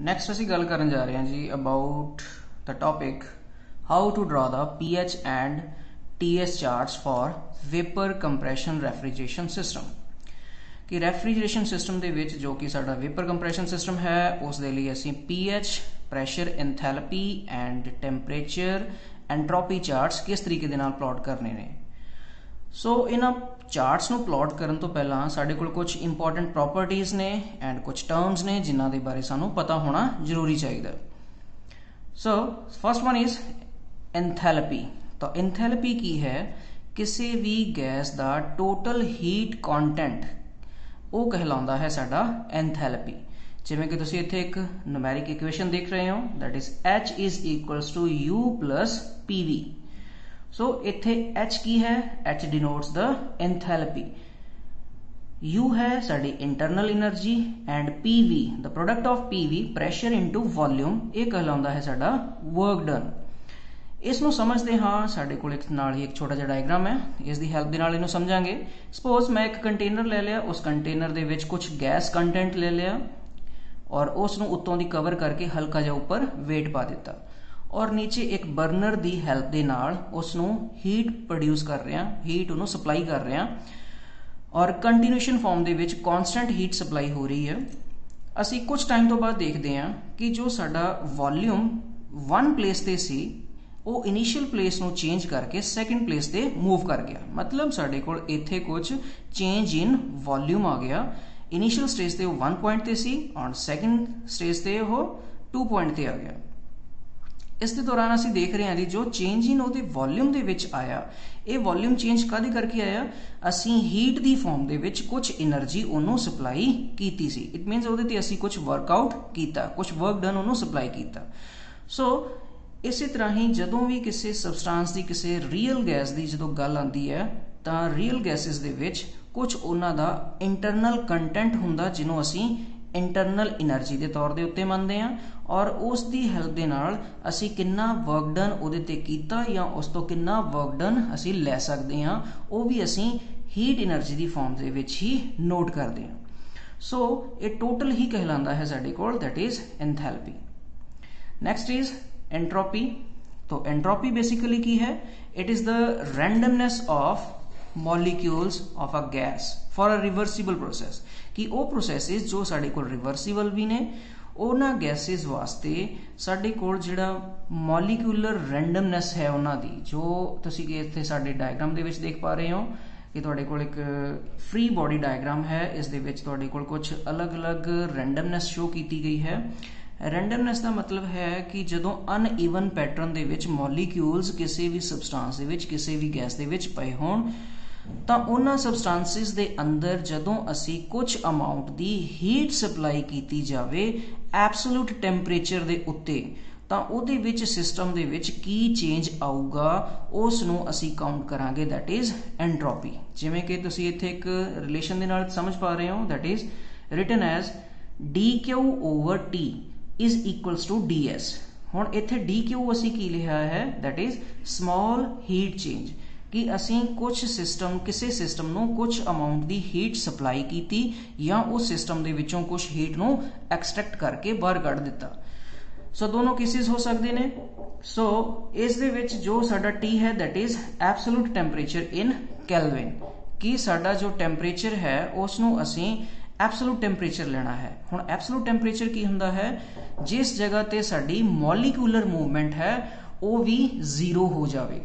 Next ਅਸੀਂ ਗੱਲ ਕਰਨ ਜਾ ਰਹੇ ਹਾਂ ਜੀ about the topic how to draw the pH and TS charts for vapour compression refrigeration system. कि ਰੈਫਰੀਜਰੇਸ਼ਨ ਸਿਸਟਮ ਦੇ ਵਿੱਚ ਜੋ ਕਿ ਸਾਡਾ वेपर कंप्रैशन ਸਿਸਟਮ ਹੈ ਉਸ ਦੇ ਲਈ ਅਸੀਂ pH, pressure, enthalpy and temperature, entropy charts ਕਿਸ ਤਰੀਕੇ ਦੇ ਨਾਲ ਪਲਾਟ ਕਰਨੇ ਨੇ। ਸੋ ਇਹਨਾਂ ਚਾਰਟਸ ਨੂੰ ਪਲਾਟ ਕਰਨ ਤੋਂ ਪਹਿਲਾਂ ਸਾਡੇ ਕੋਲ ਕੁਝ ਇੰਪੋਰਟੈਂਟ ਪ੍ਰੋਪਰਟੀਜ਼ ਨੇ ਐਂਡ ਕੁਝ ਟਰਮਸ ਨੇ ਜਿਨ੍ਹਾਂ ਦੇ ਬਾਰੇ ਸਾਨੂੰ ਪਤਾ ਹੋਣਾ ਜ਼ਰੂਰੀ ਚਾਹੀਦਾ। So first one is enthalpy. ਤਾਂ ਐਂਥੈਲਪੀ ਕੀ ਹੈ? ਕਿਸੇ ਵੀ ਗੈਸ ਦਾ ਟੋਟਲ ਹੀਟ ਕੰਟੈਂਟ ਉਹ ਕਹਿਲਾਉਂਦਾ ਹੈ ਸਾਡਾ ਐਂਥੈਲਪੀ। ਜਿਵੇਂ ਕਿ ਤੁਸੀਂ ਇੱਥੇ ਇੱਕ ਨੂਮੈਰਿਕ ਇਕੁਏਸ਼ਨ ਦੇਖ ਰਹੇ ਹੋ that is H is equals to U plus PV। So ਇੱਥੇ H ਕੀ ਹੈ? H denotes the enthalpy। U ਹੈ ਸਾਡੀ internal energy and PV the product of PV pressure into volume ਇਹ ਕਹਿਲਾਉਂਦਾ ਹੈ ਸਾਡਾ work done। ਇਸ ਨੂੰ ਸਮਝਦੇ ਹਾਂ ਸਾਡੇ ਕੋਲ ਇੱਕ ਨਾਲ ਹੀ ਇੱਕ ਛੋਟਾ ਜਿਹਾ ਡਾਇਗਰਾਮ ਹੈ, ਇਸ ਦੀ ਹੈਲਪ ਦੇ ਨਾਲ ਇਹਨੂੰ ਸਮਝਾਂਗੇ। ਸਪੋਜ਼ ਮੈਂ ਇੱਕ ਕੰਟੇਨਰ ਲੈ ਲਿਆ, ਉਸ ਕੰਟੇਨਰ ਦੇ ਵਿੱਚ ਕੁਝ ਗੈਸ ਕੰਟੈਂਟ ਲੈ ਲਿਆ ਔਰ ਉਸ ਨੂੰ ਉੱਤੋਂ ਦੀ ਕਵਰ ਕਰਕੇ ਹਲਕਾ ਜਿਹਾ ਉੱਪਰ ਵੇਟ ਪਾ ਦਿੱਤਾ ਔਰ ਨੀਚੇ ਇੱਕ ਬਰਨਰ ਦੀ ਹੈਲਪ ਦੇ ਨਾਲ ਉਸ ਨੂੰ ਹੀਟ ਪ੍ਰੋਡਿਊਸ ਕਰ ਰਹੇ ਹਾਂ, ਹੀਟ ਉਹਨੂੰ ਸਪਲਾਈ ਕਰ ਰਹੇ ਹਾਂ ਔਰ ਕੰਟੀਨਿਊਏਸ਼ਨ ਫਾਰਮ ਦੇ ਵਿੱਚ ਕਨਸਟੈਂਟ ਹੀਟ ਸਪਲਾਈ ਹੋ ਰਹੀ ਹੈ। ਅਸੀਂ ਕੁਝ ਟਾਈਮ ਤੋਂ ਬਾਅਦ ਦੇਖਦੇ ਹਾਂ ਕਿ ਜੋ ਸਾਡਾ ਵੋਲਿਊਮ ਵਨ ਪਲੇਸ ਤੇ ਸੀ ਉਹ ਇਨੀਸ਼ੀਅਲ ਪਲੇਸ ਨੂੰ ਚੇਂਜ ਕਰਕੇ ਸੈਕੰਡ ਪਲੇਸ ਤੇ ਮੂਵ ਕਰ ਗਿਆ। ਮਤਲਬ ਸਾਡੇ ਕੋਲ ਇੱਥੇ ਕੁਝ ਚੇਂਜ ਇਨ ਵੋਲਿਊਮ ਆ ਗਿਆ। ਇਨੀਸ਼ੀਅਲ ਸਟੇਜ ਤੇ ਉਹ 1 ਪੁਆਇੰਟ ਤੇ ਸੀ ਔਰ ਸੈਕੰਡ ਸਟੇਜ ਤੇ ਉਹ 2 ਪੁਆਇੰਟ ਤੇ ਆ ਗਿਆ। ਇਸ ਦੇ ਦੌਰਾਨ ਅਸੀਂ ਦੇਖ ਰਹੇ ਹਾਂ ਜੀ ਜੋ ਚੇਂਜ ਇਨ ਉਹਦੇ ਵੋਲਿਊਮ ਦੇ ਵਿੱਚ ਆਇਆ, ਇਹ ਵੋਲਿਊਮ ਚੇਂਜ ਕਾਹਦੇ ਕਰਕੇ ਆਇਆ? ਅਸੀਂ ਹੀਟ ਦੀ ਫਾਰਮ ਦੇ ਵਿੱਚ ਕੁਝ એનર્ਜੀ ਉਹਨੂੰ ਸਪਲਾਈ ਕੀਤੀ ਸੀ। ਇਟ ਮੀਨਸ ਉਹਦੇ ਤੇ ਅਸੀਂ ਕੁਝ ਵਰਕਆਊਟ ਕੀਤਾ, ਕੁਝ ਵਰਕ ਡਨ ਉਹਨੂੰ ਸਪਲਾਈ ਕੀਤਾ। ਸੋ ਇਸੇ ਤਰ੍ਹਾਂ ਹੀ ਜਦੋਂ ਵੀ ਕਿਸੇ ਸਬਸਟੈਂਸ ਦੀ, ਕਿਸੇ ਰੀਅਲ ਗੈਸ ਦੀ ਜਦੋਂ ਗੱਲ ਆਉਂਦੀ ਹੈ ਤਾਂ ਰੀਅਲ ਗੈਸਿਸ ਦੇ ਵਿੱਚ ਕੁਝ ਉਹਨਾਂ ਦਾ ਇੰਟਰਨਲ ਕੰਟੈਂਟ ਹੁੰਦਾ ਜਿਹਨੂੰ ਅਸੀਂ ਇੰਟਰਨਲ એનર્ਜੀ ਦੇ ਤੌਰ ਦੇ ਉੱਤੇ ਮੰਨਦੇ ਹਾਂ ਔਰ ਉਸ ਦੀ ਹੈਲਪ ਦੇ ਨਾਲ ਅਸੀਂ ਕਿੰਨਾ ਵਰਕ ਡਨ ਉਹਦੇ ਤੇ ਕੀਤਾ ਜਾਂ ਉਸ ਤੋਂ ਕਿੰਨਾ ਵਰਕ ਡਨ ਅਸੀਂ ਲੈ ਸਕਦੇ ਹਾਂ ਉਹ ਵੀ ਅਸੀਂ ਹੀਟ એનર્ਜੀ ਦੀ ਫਾਰਮ ਦੇ ਵਿੱਚ ਹੀ ਨੋਟ ਕਰਦੇ ਹਾਂ। ਸੋ ਇਹ ਟੋਟਲ ਹੀ ਕਹਿਲਾਉਂਦਾ ਹੈ ਸਾਡੇ ਕੋਲ that is enthalpy. Next is entropy. तो एंट्रोपी बेसिकली की है? It is the randomness of molecules of a gas for a reversible process. कि वो प्रोसेसिस जो साडे कोल रिवर्सिबल भी ने ਉਹਨਾਂ ਗੈਸਿਸ ਵਾਸਤੇ ਸਾਡੇ ਕੋਲ ਜਿਹੜਾ ਮੋਲੀਕਿਊਲਰ ਰੈਂਡਮਨੈਸ ਹੈ ਉਹਨਾਂ ਦੀ, ਜੋ ਤੁਸੀਂ ਇੱਥੇ ਸਾਡੇ ਡਾਇਗਰਾਮ ਦੇ ਵਿੱਚ ਦੇਖ ਪਾ ਰਹੇ ਹੋ ਕਿ ਤੁਹਾਡੇ ਕੋਲ ਇੱਕ ਫ੍ਰੀ ਬੋਡੀ ਡਾਇਗਰਾਮ ਹੈ। ਇਸ ਦੇ ਵਿੱਚ ਤੁਹਾਡੇ ਕੋਲ ਕੁਝ ਅਲੱਗ-ਅਲੱਗ ਰੈਂਡਮਨੈਸ ਸ਼ੋ ਕੀਤੀ ਗਈ ਹੈ। ਰੈਂਡਮਨੈਸ ਦਾ ਮਤਲਬ ਹੈ ਕਿ ਜਦੋਂ ਅਨਈਵਨ ਪੈਟਰਨ ਦੇ ਵਿੱਚ ਮੋਲੀਕਿਊਲਸ ਕਿਸੇ ਵੀ ਸਬਸਟੈਂਸ ਦੇ ਵਿੱਚ, ਕਿਸੇ ਵੀ ਗੈਸ ਦੇ ਵਿੱਚ ਪਏ ਹੋਣ ਤਾਂ ਉਹਨਾਂ ਸਬਸਟੈਂਸਿਸ ਦੇ ਅੰਦਰ ਜਦੋਂ ਅਸੀਂ ਕੁਝ ਅਮਾਉਂਟ ਦੀ ਹੀਟ ਸਪਲਾਈ ਕੀਤੀ ਜਾਵੇ ਐਬਸੋਲੂਟ ਟੈਂਪਰੇਚਰ ਦੇ ਉੱਤੇ ਤਾਂ ਉਹਦੇ ਵਿੱਚ ਸਿਸਟਮ ਦੇ ਵਿੱਚ ਕੀ ਚੇਂਜ ਆਊਗਾ ਉਸ ਨੂੰ ਅਸੀਂ ਕਾਊਂਟ ਕਰਾਂਗੇ ਦੈਟ ਇਜ਼ ਐਂਟਰੋਪੀ। ਜਿਵੇਂ ਕਿ ਤੁਸੀਂ ਇੱਥੇ ਇੱਕ ਰਿਲੇਸ਼ਨ ਦੇ ਨਾਲ ਸਮਝ ਪਾ ਰਹੇ ਹੋ that is written as dQ/T is equals to ds। ਹੁਣ ਇੱਥੇ dQ ਅਸੀਂ ਕੀ ਲਿਖਿਆ ਹੈ? that is small heat change। ਕਿ ਅਸੀਂ ਕੁਝ ਸਿਸਟਮ, ਕਿਸੇ ਸਿਸਟਮ ਨੂੰ ਕੁਝ ਅਮਾਉਂਟ ਦੀ ਹੀਟ ਸਪਲਾਈ ਕੀਤੀ ਜਾਂ ਉਸ ਸਿਸਟਮ ਦੇ ਵਿੱਚੋਂ ਕੁਝ ਹੀਟ ਨੂੰ ਐਕਸਟ੍ਰੈਕਟ ਕਰਕੇ ਬਾਹਰ ਕੱਢ ਦਿੱਤਾ। ਸੋ ਦੋਨੋਂ ਕੇਸਿਸ ਹੋ ਸਕਦੇ ਨੇ। ਸੋ ਇਸ ਦੇ ਵਿੱਚ ਜੋ ਸਾਡਾ T ਹੈ that is absolute temperature in Kelvin। ਕਿ ਸਾਡਾ ਜੋ ਟੈਂਪਰੇਚਰ ਹੈ ਉਸ ਨੂੰ ਅਸੀਂ ਐਬਸੋਲੂਟ ਟੈਂਪਰੇਚਰ ਲੈਣਾ ਹੈ। ਹੁਣ ਐਬਸੋਲੂਟ ਟੈਂਪਰੇਚਰ ਕੀ ਹੁੰਦਾ ਹੈ? ਜਿਸ ਜਗ੍ਹਾ ਤੇ ਸਾਡੀ ਮੋਲੀਕਿਊਲਰ ਮੂਵਮੈਂਟ ਹੈ ਉਹ ਵੀ ਜ਼ੀਰੋ ਹੋ ਜਾਵੇ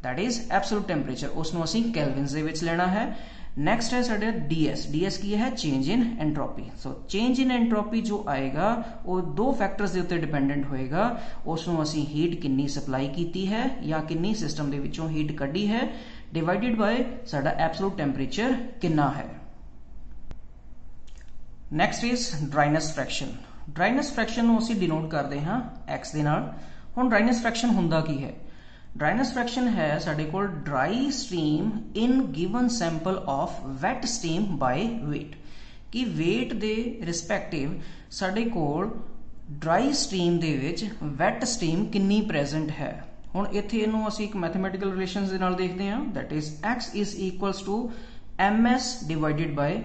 ਦੈਟ ਇਜ਼ ਐਬਸੋਲੂਟ ਟੈਂਪਰੇਚਰ, ਉਸ ਨੂੰ ਅਸੀਂ ਕੈਲਵਿਨਸ ਦੇ ਵਿੱਚ ਲੈਣਾ ਹੈ। ਨੈਕਸਟ ਹੈ ਸਾਡਾ ds। ds ਕੀ ਹੈ? ਚੇਂਜ ਇਨ ਐਂਟਰੋਪੀ। ਸੋ ਚੇਂਜ ਇਨ ਐਂਟਰੋਪੀ ਜੋ ਆਏਗਾ ਉਹ ਦੋ ਫੈਕਟਰਸ ਦੇ ਉੱਤੇ ਡਿਪੈਂਡੈਂਟ ਹੋਏਗਾ। ਉਸ ਨੂੰ ਅਸੀਂ ਹੀਟ ਕਿੰਨੀ ਸਪਲਾਈ ਕੀਤੀ ਹੈ ਜਾਂ ਕਿੰਨੀ ਸਿਸਟਮ ਦੇ ਵਿੱਚੋਂ ਹੀਟ ਕੱਢੀ ਹੈ ਡਿਵਾਈਡਡ ਬਾਏ ਸਾਡਾ ਐਬਸੋਲੂਟ ਟੈਂਪਰੇਚਰ ਕਿੰਨਾ ਹੈ। Next is dryness fraction. Dryness fraction ਨੂੰ ਅਸੀਂ ਡਿਨੋਟ ਕਰਦੇ ਹਾਂ x ਦੇ ਨਾਲ। ਹੁਣ ਡਰਾਈਨੈਸ ਫ੍ਰੈਕਸ਼ਨ ਹੁੰਦਾ ਕੀ ਹੈ? ਡਰਾਈਨੈਸ ਫ੍ਰੈਕਸ਼ਨ ਹੈ ਸਾਡੇ ਕੋਲ dry steam in given sample of wet steam by weight. ਕਿ ਵੇਟ ਦੇ ਰਿਸਪੈਕਟਿਵ ਸਾਡੇ ਕੋਲ ਡਰਾਈ ਸਟ੍ਰੀਮ ਦੇ ਵਿੱਚ ਵੈਟ ਸਟੀਮ ਕਿੰਨੀ ਪ੍ਰੈਜ਼ੈਂਟ ਹੈ। ਹੁਣ ਇੱਥੇ ਇਹਨੂੰ ਅਸੀਂ ਇੱਕ ਮੈਥਮੈਟੀਕਲ ਰਿਲੇਸ਼ਨਸ ਦੇ ਨਾਲ ਦੇਖਦੇ ਹਾਂ that is x is equals to ms divided by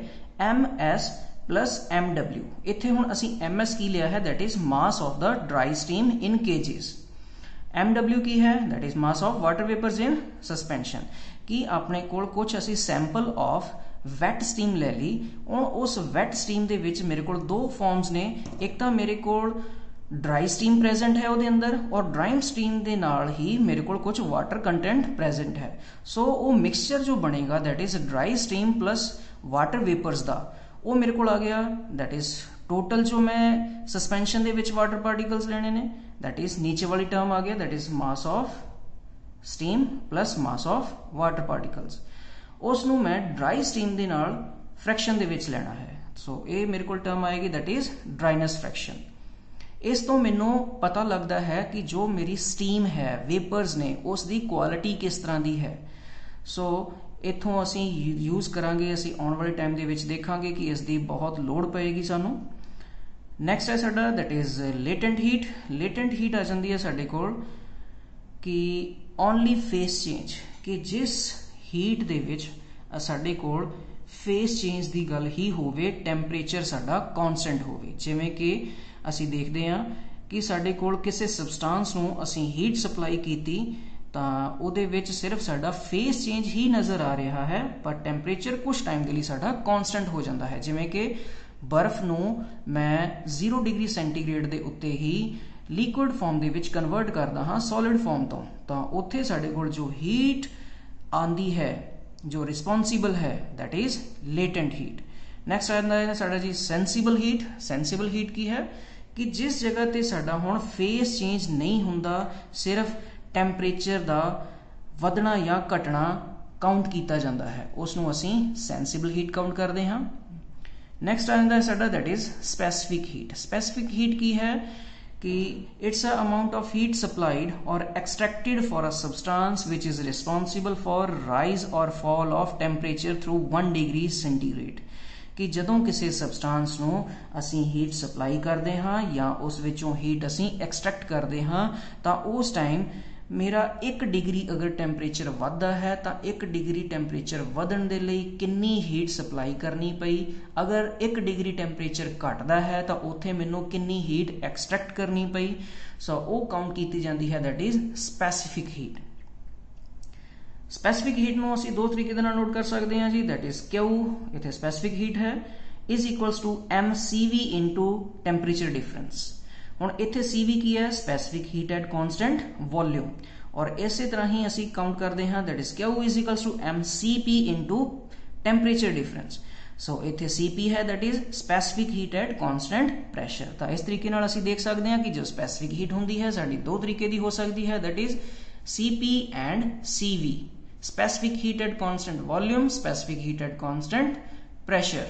ms plus MW। इत्थे हुण असीं MS की लिया है, that is mass of the dry steam in kgs. MW की है, that is mass of water vapours in suspension. कि अपने कोल कुछ असीं सैंपल ऑफ वैट स्टीम ले ली, हुण उस वैट स्टीम दे विच मेरे कोल दो फॉर्म्स ने, एक तो मेरे कोल ड्राई स्टीम प्रेजेंट है उहदे अंदर, और ड्राई स्टीम दे नाल ही मेरे कोल कुछ वाटर कंटेंट प्रेजेंट है। सो वो मिक्सचर जो बनेगा that is dry steam plus water vapours दा, वो मेरे कोल आ गया, दैट इज टोटल जो मैं सस्पेंशन दे विच वाटर पार्टिकल्स लेने ने, दैट इज नीचे वाली टर्म आ गया, that is mass of steam plus mass of water particles. उसनू मैं ड्राई स्टीम दे नाल फ्रैक्शन दे विच लेना है। सो ये मेरे कोल टर्म आएगी, दैट इज ड्राइनेस फ्रैक्शन। इस तो मैनू पता लगता है कि जो मेरी स्टीम है, वेपर्स ने, उसकी क्वालिटी किस तरह की है। सो इत्थों असी यूज करांगे, असी आने वाले टाइम दे विच देखांगे कि इसकी बहुत लोड़ पएगी सानू। नैक्सट है साडा, that is latent heat. Latent heat आ जाती है साडे कोल कि ओनली फेस चेंज, कि जिस हीट दे विच साडे कोल फेस चेंज की गल ही होवे, टैंपरेचर साडा कॉन्सटेंट होवे। जिवें कि असी देखते हैं कि साडे कोल किसी सबसटांस नूं असी हीट सप्लाई कीती तां उहदे विच सिर्फ साडा फेस चेंज ही नज़र आ रहा है, पर टैंपरेचर कुछ टाइम के लिए साडा कॉन्सटेंट हो जाता है। जिवें कि बर्फ नूं मैं 0 डिग्री सेंटीग्रेड दे उत्ते ही लिक्विड फॉर्म दे विच कन्वर्ट करदा हाँ सॉलिड फॉर्म तो, तां उत्थे साडे कोल जो हीट आंदी है, जो रिस्पॉन्सिबल है, that is latent heat. Next आता है साडा जी सेंसीबल हीट। सेंसीबल हीट की है कि जिस जगह ते साडा हुण फेस चेंज नहीं हुंदा, सिर्फ टैंपरेचर दा वधना या घटना काउंट किया जाता है, उसनूं असीं सेंसीबल हीट काउंट करते हाँ। नैक्सट आता है साडा, that is specific heat. Specific heat की है कि it's a amount of heat supplied और extracted for a substance which is responsible for rise और fall of temperature through 1 degree centigrade. कि जदों किसी सबसटांस नूं असीं हीट सप्लाई करते हाँ या उस विचों हीट असीं एक्सट्रैक्ट करते हाँ, तां उस टाइम मेरा 1 डिग्री अगर टैंपरेचर वधदा है तां 1 डिग्री टैंपरेचर वधण दे लई किन्नी हीट सप्लाई करनी पई, अगर 1 डिग्री टैंपरेचर घटदा है तां उत्थे मैनूं किन्नी हीट एक्सट्रैक्ट करनी पई। सो वो काउंट की जाती है, that is specific heat. Specific heat नूं असीं दो तरीके दे नाल नोट कर सकते हैं जी, दैट इज क्यू, इत्थे स्पैसिफिक हीट है, is equals to MCV into temperature difference. हुण इत्थे CV की है, specific heat at constant volume, और इस तरह ही असीं काउंट करते हैं, that is Q is equals to MCP into temperature difference. So इत्थे CP है, that is specific heat at constant pressure. तो इस तरीके नाल असीं देख सकते हैं कि जो स्पैसिफिक हीट हुंदी है साडी दो तरीके दी हो सकती है, that is CP and CV। Specific heat at constant volume, specific heat at constant pressure।